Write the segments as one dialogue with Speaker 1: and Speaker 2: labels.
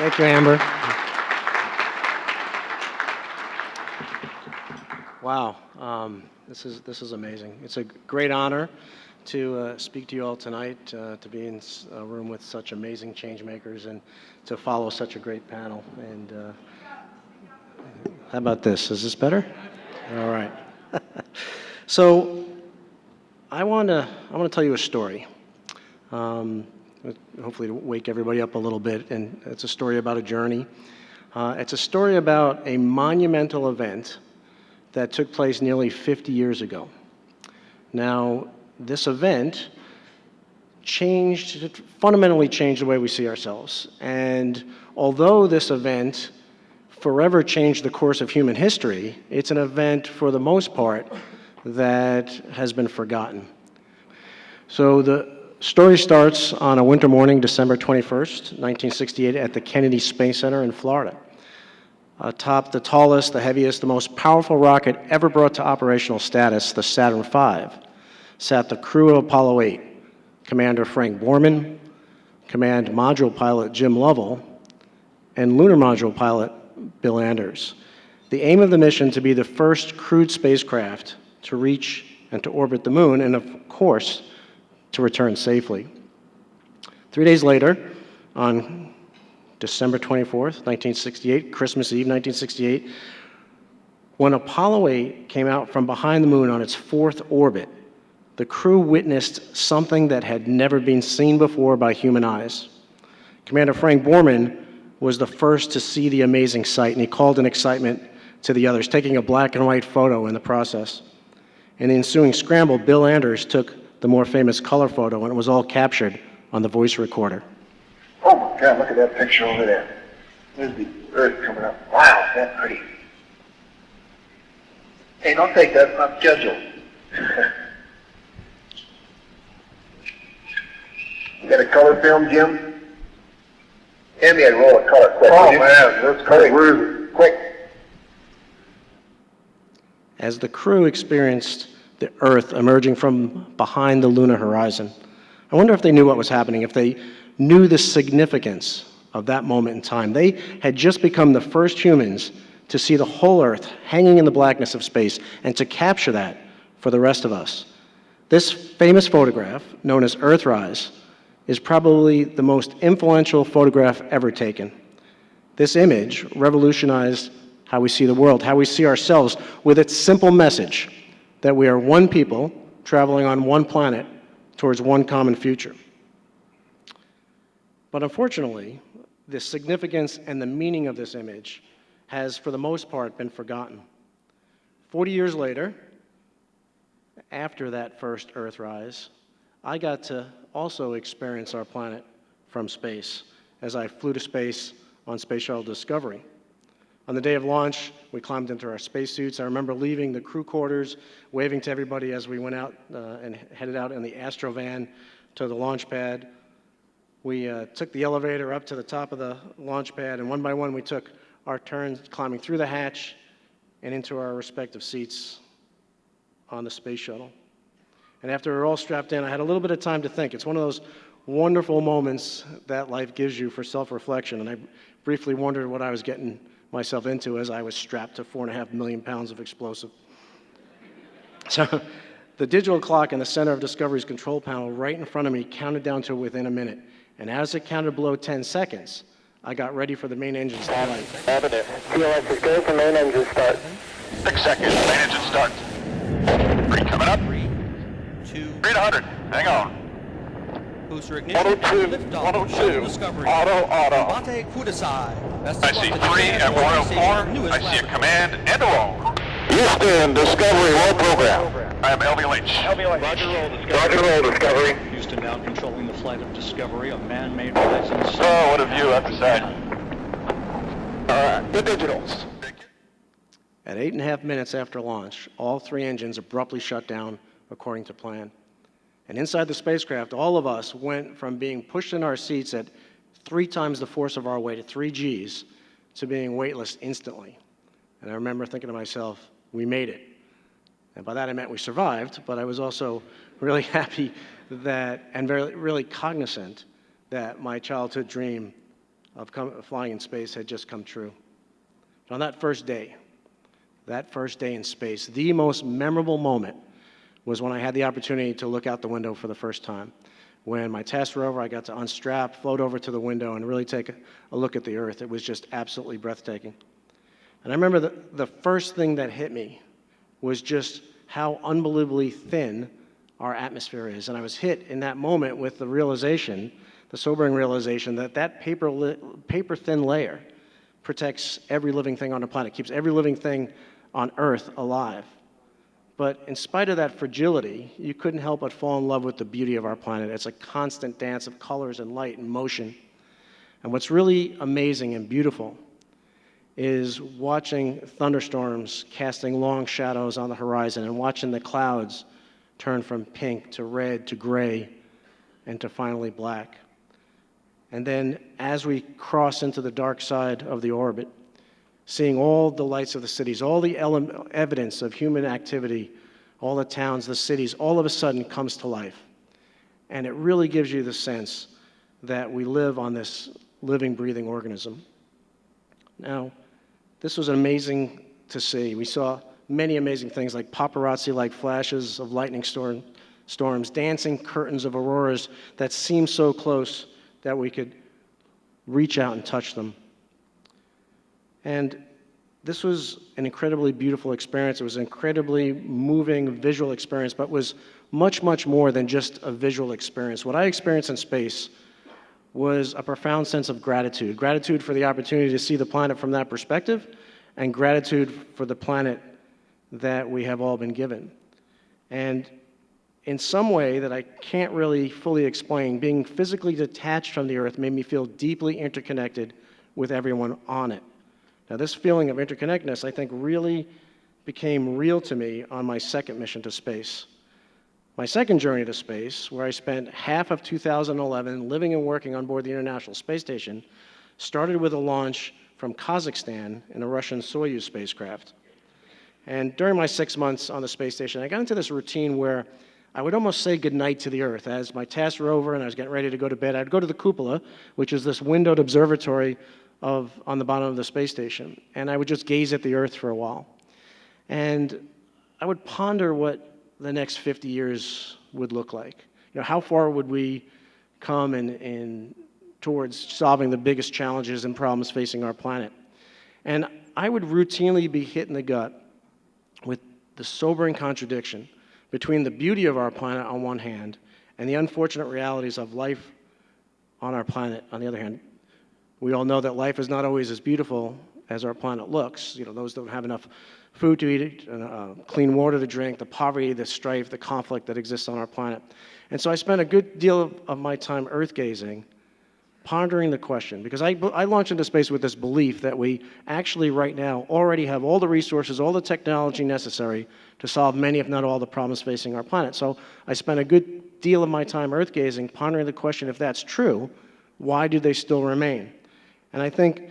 Speaker 1: Thank you, Amber. Wow, this is amazing. It's a great honor to speak to you all tonight, to be in a room with such amazing change makers and to follow such a great panel. And how about this? Is this better? All right. So I want to tell you a story. Hopefully to wake everybody up a little bit, and it's a story about a journey. It's a story about a monumental event that took place nearly 50 years ago. Now, this event fundamentally changed the way we see ourselves. And although this event forever changed the course of human history, it's an event, for the most part, that has been forgotten. So the story starts on a winter morning, December 21st, 1968, at the Kennedy Space Center in Florida. Atop the tallest, the heaviest, the most powerful rocket ever brought to operational status, the Saturn V, sat the crew of Apollo 8, Commander Frank Borman, Command Module Pilot Jim Lovell, and Lunar Module Pilot Bill Anders. The aim of the mission to be the first crewed spacecraft to reach and to orbit the moon, and of course, to return safely. 3 days later, on December 24th, 1968, Christmas Eve, 1968, when Apollo 8 came out from behind the moon on its fourth orbit, the crew witnessed something that had never been seen before by human eyes. Commander Frank Borman was the first to see the amazing sight, and he called in excitement to the others, taking a black and white photo in the process. In the ensuing scramble, Bill Anders took the more famous color photo, and it was all captured on the voice recorder.
Speaker 2: Oh my God, look at that picture over there. There's the Earth coming up. Wow, that's pretty. Hey, don't take that, it's not scheduled. You got a color film, Jim? Hand me a roll of color, quick. Oh man, that's quick. Quick.
Speaker 1: As the crew experienced the Earth emerging from behind the lunar horizon, I wonder if they knew what was happening, if they knew the significance of that moment in time. They had just become the first humans to see the whole Earth hanging in the blackness of space and to capture that for the rest of us. This famous photograph, known as Earthrise, is probably the most influential photograph ever taken. This image revolutionized how we see the world, how we see ourselves, with its simple message that we are one people traveling on one planet towards one common future. But unfortunately, the significance and the meaning of this image has, for the most part, been forgotten. 40 years later, after that first Earthrise, I got to also experience our planet from space as I flew to space on Space Shuttle Discovery. On the day of launch, we climbed into our spacesuits. I remember leaving the crew quarters, waving to everybody as we went out and headed out in the Astrovan to the launch pad. We took the elevator up to the top of the launch pad, and one by one we took our turns climbing through the hatch and into our respective seats on the space shuttle. And after we were all strapped in, I had a little bit of time to think. It's one of those wonderful moments that life gives you for self-reflection, and I briefly wondered what I was getting myself into as I was strapped to 4.5 million pounds of explosive. So the digital clock in the center of Discovery's control panel right in front of me counted down to within a minute. And as it counted below 10 seconds, I got ready for the main engines to light.
Speaker 2: Avenue. TLS is go for main engine start. 6 seconds, main engine start. 3 coming up.
Speaker 3: 3, 2,
Speaker 2: 3 to 100. Hang on.
Speaker 3: booster ignition.
Speaker 2: 102, 102. Auto.
Speaker 3: Bate Kudasai.
Speaker 2: I see 3 at 104. I see a command and a roll. Houston, Discovery, roll program. I am LV Lynch. Roger roll, Discovery.
Speaker 4: Houston now controlling the flight of Discovery, a man-made rise.
Speaker 2: So, what a view at the side. All right, the digitals.
Speaker 1: At 8.5 minutes after launch, all 3 engines abruptly shut down according to plan. And inside the spacecraft, all of us went from being pushed in our seats at 3 times the force of our weight, at 3 Gs, to being weightless instantly. And I remember thinking to myself, we made it. And by that I meant we survived, but I was also really happy that, and really cognizant that my childhood dream of flying in space had just come true. On that first day in space, the most memorable moment was when I had the opportunity to look out the window for the first time. When my test rover, I got to unstrap, float over to the window, and really take a look at the Earth. It was just absolutely breathtaking. And I remember the first thing that hit me was just how unbelievably thin our atmosphere is. And I was hit in that moment with the realization, the sobering realization, that paper-thin layer protects every living thing on the planet, keeps every living thing on Earth alive. But in spite of that fragility, you couldn't help but fall in love with the beauty of our planet. It's a constant dance of colors and light and motion. And what's really amazing and beautiful is watching thunderstorms casting long shadows on the horizon and watching the clouds turn from pink to red to gray and to finally black. And then as we cross into the dark side of the orbit, seeing all the lights of the cities, all the evidence of human activity, all the towns, the cities, all of a sudden comes to life. And it really gives you the sense that we live on this living, breathing organism. Now, this was amazing to see. We saw many amazing things like paparazzi-like flashes of lightning storms, dancing curtains of auroras that seemed so close that we could reach out and touch them. And this was an incredibly beautiful experience. It was an incredibly moving visual experience, but was much, much more than just a visual experience. What I experienced in space was a profound sense of gratitude. Gratitude for the opportunity to see the planet from that perspective, and gratitude for the planet that we have all been given. And in some way that I can't really fully explain, being physically detached from the Earth made me feel deeply interconnected with everyone on it. Now, this feeling of interconnectedness, I think, really became real to me on my second mission to space. My second journey to space, where I spent half of 2011 living and working on board the International Space Station, started with a launch from Kazakhstan in a Russian Soyuz spacecraft. And during my 6 months on the space station, I got into this routine where I would almost say goodnight to the Earth. As my task rover and I was getting ready to go to bed, I'd go to the cupola, which is this windowed observatory on the bottom of the space station, and I would just gaze at the Earth for a while. And I would ponder what the next 50 years would look like. You know, how far would we come towards solving the biggest challenges and problems facing our planet? And I would routinely be hit in the gut with the sobering contradiction between the beauty of our planet on one hand and the unfortunate realities of life on our planet on the other hand. We all know that life is not always as beautiful as our planet looks. You know, those don't have enough food to eat, clean water to drink, the poverty, the strife, the conflict that exists on our planet. And so I spent a good deal of my time Earth gazing, pondering the question, because I launched into space with this belief that we actually right now already have all the resources, all the technology necessary to solve many, if not all, the problems facing our planet. So I spent a good deal of my time Earth gazing, pondering the question, if that's true, why do they still remain? And I think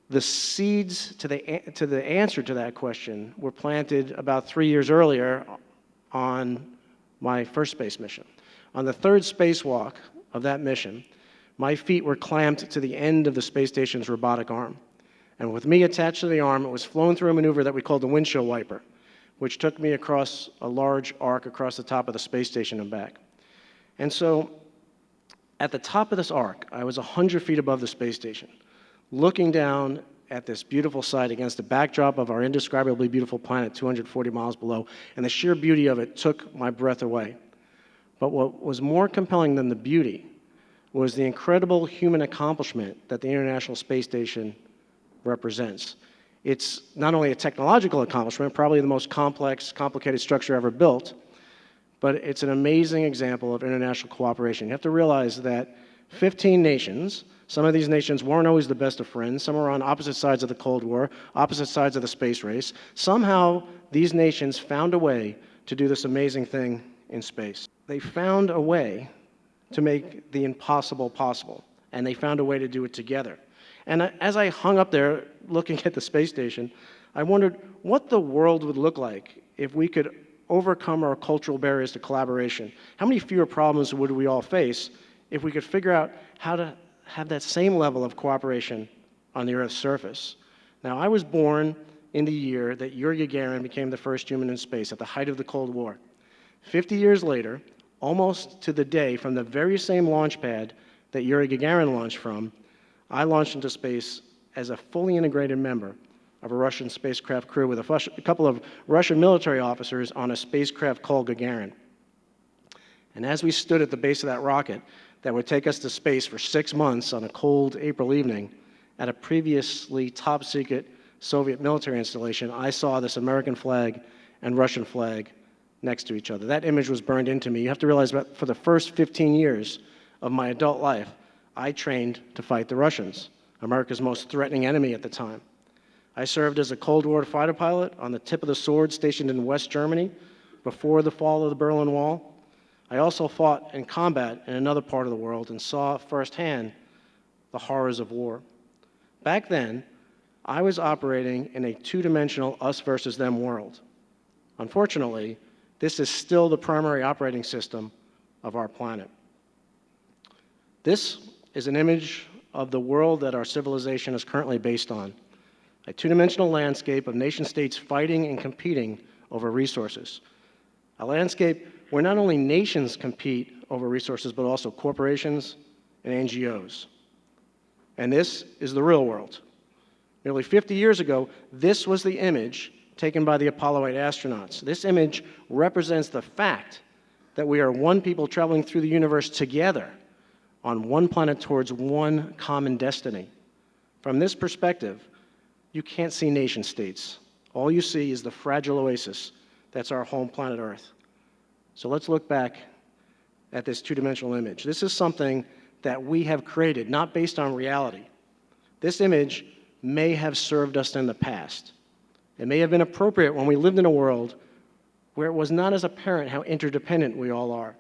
Speaker 1: the seeds to the answer to that question were planted about 3 years earlier on my first space mission. On the third spacewalk of that mission, my feet were clamped to the end of the space station's robotic arm. And with me attached to the arm, it was flown through a maneuver that we called the windshield wiper, which took me across a large arc across the top of the space station and back. And so at the top of this arc, I was 100 feet above the space station, looking down at this beautiful sight against the backdrop of our indescribably beautiful planet 240 miles below, and the sheer beauty of it took my breath away. But what was more compelling than the beauty was the incredible human accomplishment that the International Space Station represents. It's not only a technological accomplishment, probably the most complex, complicated structure ever built, but it's an amazing example of international cooperation. You have to realize that 15 nations, some of these nations weren't always the best of friends. Some were on opposite sides of the Cold War, opposite sides of the space race. Somehow, these nations found a way to do this amazing thing in space. They found a way to make the impossible possible, and they found a way to do it together. And as I hung up there looking at the space station, I wondered what the world would look like if we could overcome our cultural barriers to collaboration. How many fewer problems would we all face if we could figure out how have that same level of cooperation on the Earth's surface. Now, I was born in the year that Yuri Gagarin became the first human in space, at the height of the Cold War. 50 years later, almost to the day, from the very same launch pad that Yuri Gagarin launched from, I launched into space as a fully integrated member of a Russian spacecraft crew with a couple of Russian military officers on a spacecraft called Gagarin. And as we stood at the base of that rocket that would take us to space for 6 months on a cold April evening at a previously top-secret Soviet military installation, I saw this American flag and Russian flag next to each other. That image was burned into me. You have to realize that for the first 15 years of my adult life, I trained to fight the Russians, America's most threatening enemy at the time. I served as a Cold War fighter pilot on the tip of the sword stationed in West Germany before the fall of the Berlin Wall. I also fought in combat in another part of the world and saw firsthand the horrors of war. Back then, I was operating in a two-dimensional us versus them world. Unfortunately, this is still the primary operating system of our planet. This is an image of the world that our civilization is currently based on, a two-dimensional landscape of nation-states fighting and competing over resources. A landscape where not only nations compete over resources, but also corporations and NGOs. And this is the real world. Nearly 50 years ago, this was the image taken by the Apollo 8 astronauts. This image represents the fact that we are one people traveling through the universe together on one planet towards one common destiny. From this perspective, you can't see nation states. All you see is the fragile oasis that's our home planet Earth. So let's look back at this two-dimensional image. This is something that we have created, not based on reality. This image may have served us in the past. It may have been appropriate when we lived in a world where it was not as apparent how interdependent we all are.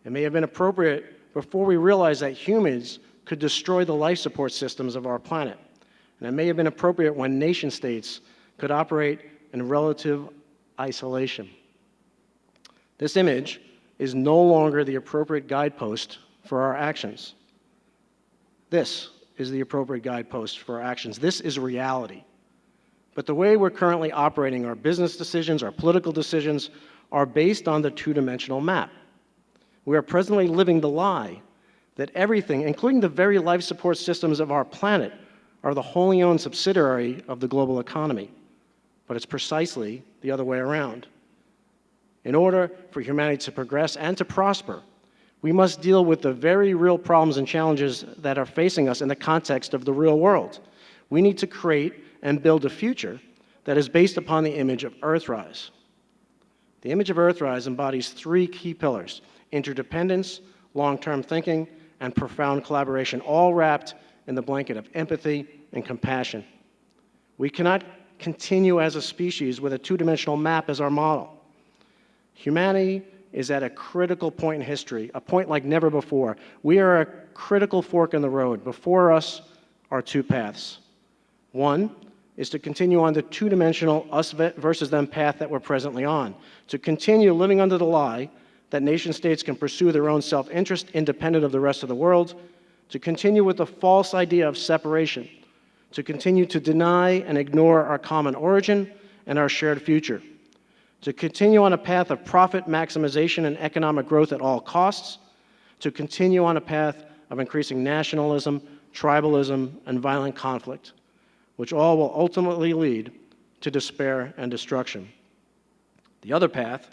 Speaker 1: It may have been appropriate before we realized that humans could destroy the life support systems of our planet. And it may have been appropriate when nation states could operate in relative isolation. This image is no longer the appropriate guidepost for our actions. This is the appropriate guidepost for our actions. This is reality. But the way we're currently operating, our business decisions, our political decisions, are based on the two-dimensional map. We are presently living the lie that everything, including the very life support systems of our planet, are the wholly owned subsidiary of the global economy. But it's precisely the other way around. In order for humanity to progress and to prosper, we must deal with the very real problems and challenges that are facing us in the context of the real world. We need to create and build a future that is based upon the image of Earthrise. The image of Earthrise embodies three key pillars: interdependence, long-term thinking, and profound collaboration, all wrapped in the blanket of empathy and compassion. We cannot continue as a species with a two-dimensional map as our model. Humanity is at a critical point in history, a point like never before. We are a critical fork in the road. Before us are two paths. One is to continue on the two-dimensional us versus them path that we're presently on, to continue living under the lie that nation-states can pursue their own self-interest independent of the rest of the world, to continue with the false idea of separation, to continue to deny and ignore our common origin and our shared future, to continue on a path of profit maximization and economic growth at all costs, to continue on a path of increasing nationalism, tribalism, and violent conflict, which all will ultimately lead to despair and destruction. The other path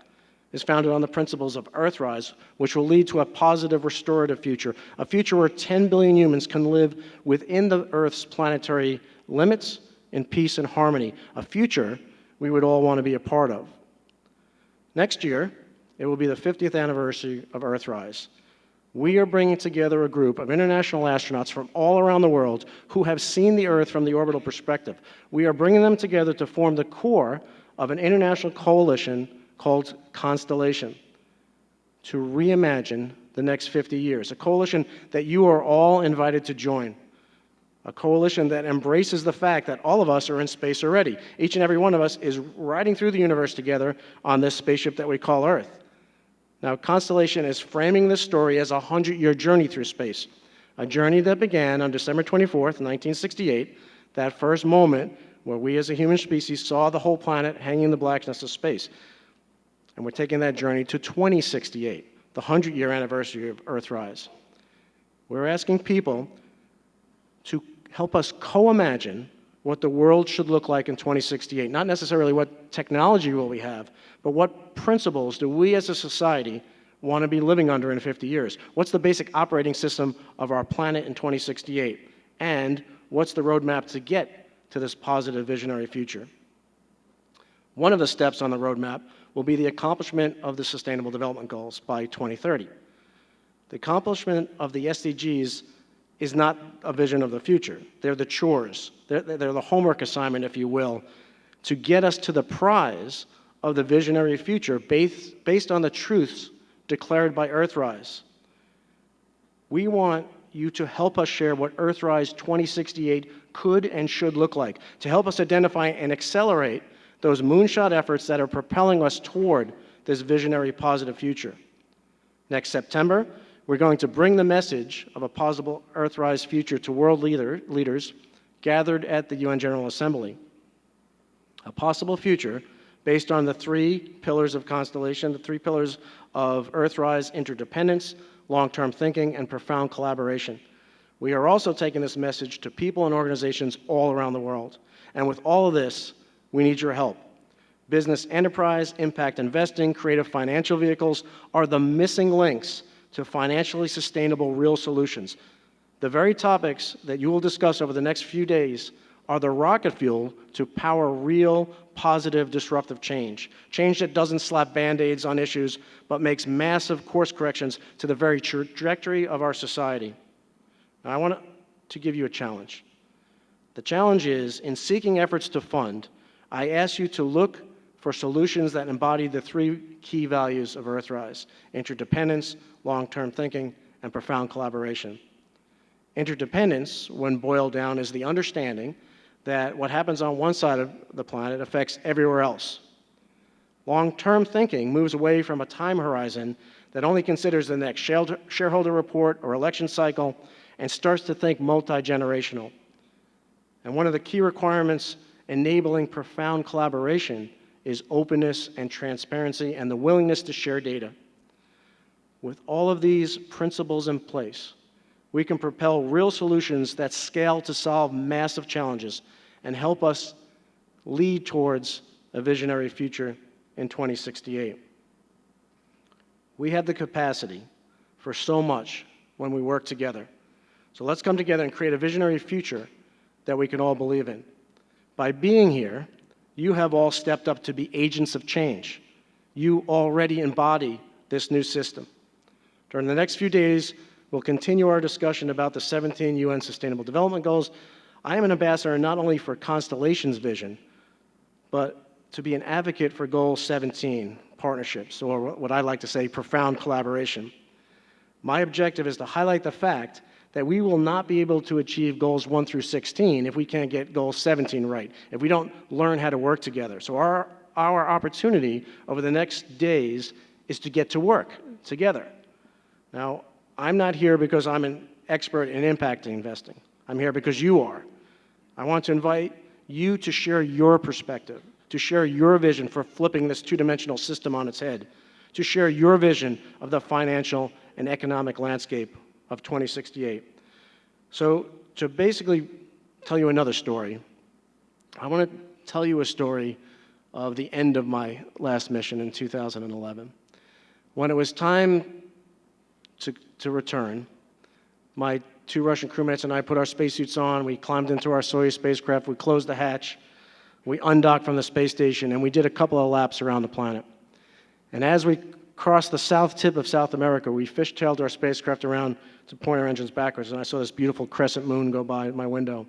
Speaker 1: is founded on the principles of Earthrise, which will lead to a positive restorative future, a future where 10 billion humans can live within the Earth's planetary limits in peace and harmony, a future we would all want to be a part of. Next year, it will be the 50th anniversary of Earthrise. We are bringing together a group of international astronauts from all around the world who have seen the Earth from the orbital perspective. We are bringing them together to form the core of an international coalition called Constellation to reimagine the next 50 years, a coalition that you are all invited to join, a coalition that embraces the fact that all of us are in space already. Each and every one of us is riding through the universe together on this spaceship that we call Earth. Now, Constellation is framing this story as a 100-year journey through space, A journey that began on December 24th, 1968, that first moment where we as a human species saw the whole planet hanging in the blackness of space. And we're taking that journey to 2068, the 100-year anniversary of Earthrise. We're asking people to help us co-imagine what the world should look like in 2068. Not necessarily what technology will we have, but what principles do we as a society want to be living under in 50 years? What's the basic operating system of our planet in 2068? And what's the roadmap to get to this positive visionary future? One of the steps on the roadmap will be the accomplishment of the Sustainable Development Goals by 2030. The accomplishment of the SDGs is not a vision of the future. They're the chores. They're the homework assignment, if you will, to get us to the prize of the visionary future based on the truths declared by Earthrise. We want you to help us share what Earthrise 2068 could and should look like, to help us identify and accelerate those moonshot efforts that are propelling us toward this visionary positive future. Next September, we're going to bring the message of a possible Earthrise future to world leaders gathered at the UN General Assembly. A possible future based on the 3 pillars of Constellation, the 3 pillars of Earthrise: interdependence, long-term thinking, and profound collaboration. We are also taking this message to people and organizations all around the world. And with all of this, we need your help. Business enterprise, impact investing, creative financial vehicles are the missing links to financially sustainable real solutions. The very topics that you will discuss over the next few days are the rocket fuel to power real, positive, disruptive change. Change that doesn't slap Band-Aids on issues, but makes massive course corrections to the very trajectory of our society. Now, I want to give you a challenge. The challenge is, in seeking efforts to fund, I ask you to look for solutions that embody the 3 key values of Earthrise: interdependence, long-term thinking, and profound collaboration. Interdependence, when boiled down, is the understanding that what happens on one side of the planet affects everywhere else. Long-term thinking moves away from a time horizon that only considers the next shareholder report or election cycle and starts to think multi-generational. And one of the key requirements enabling profound collaboration is openness and transparency and the willingness to share data. With all of these principles in place, we can propel real solutions that scale to solve massive challenges and help us lead towards a visionary future in 2068. We have the capacity for so much when we work together. So let's come together and create a visionary future that we can all believe in. By being here, you have all stepped up to be agents of change. You already embody this new system. During the next few days, we'll continue our discussion about the 17 UN Sustainable Development Goals. I am an ambassador not only for Constellation's vision, but to be an advocate for Goal 17, partnerships, or what I like to say, profound collaboration. My objective is to highlight the fact that we will not be able to achieve goals 1 through 16 if we can't get goal 17 right, if we don't learn how to work together. So our opportunity over the next days is to get to work together. Now, I'm not here because I'm an expert in impact investing. I'm here because you are. I want to invite you to share your perspective, to share your vision for flipping this two-dimensional system on its head, to share your vision of the financial and economic landscape of 2068. So to basically tell you another story, I want to tell you a story of the end of my last mission in 2011. When it was time to return, my 2 Russian crewmates and I put our spacesuits on, we climbed into our Soyuz spacecraft, we closed the hatch, we undocked from the space station, and we did a couple of laps around the planet. And as we crossed the south tip of South America, we fishtailed our spacecraft around to point our engines backwards, and I saw this beautiful crescent moon go by my window.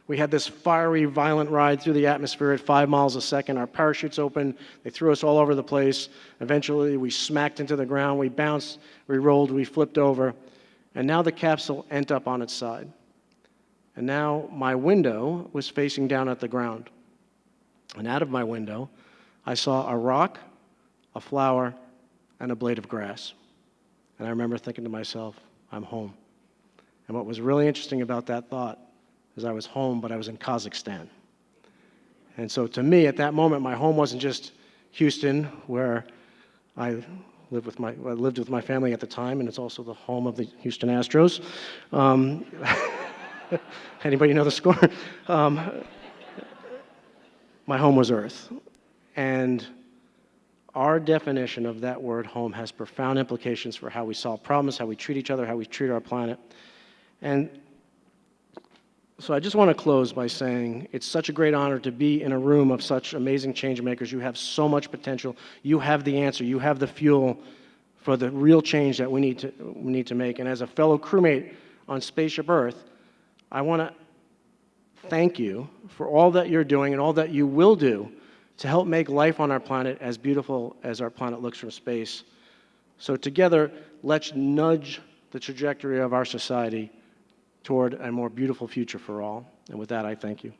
Speaker 1: We had this fiery, violent ride through the atmosphere at 5 miles a second. Our parachutes opened. They threw us all over the place. Eventually, we smacked into the ground. We bounced, we rolled, we flipped over. And now the capsule ended up on its side. And now my window was facing down at the ground. And out of my window, I saw a rock, a flower, and a blade of grass. And I remember thinking to myself, I'm home. And what was really interesting about that thought is I was home, but I was in Kazakhstan. And so to me, at that moment, my home wasn't just Houston, where I lived with my family at the time, and it's also the home of the Houston Astros. Anybody know the score? My home was Earth. And our definition of that word home has profound implications for how we solve problems, how we treat each other, how we treat our planet. And so I just want to close by saying it's such a great honor to be in a room of such amazing change makers. You have so much potential. You have the answer. You have the fuel for the real change that we need to make. And as a fellow crewmate on Spaceship Earth, I want to thank you for all that you're doing and all that you will do to help make life on our planet as beautiful as our planet looks from space. So together, let's nudge the trajectory of our society toward a more beautiful future for all. And with that, I thank you.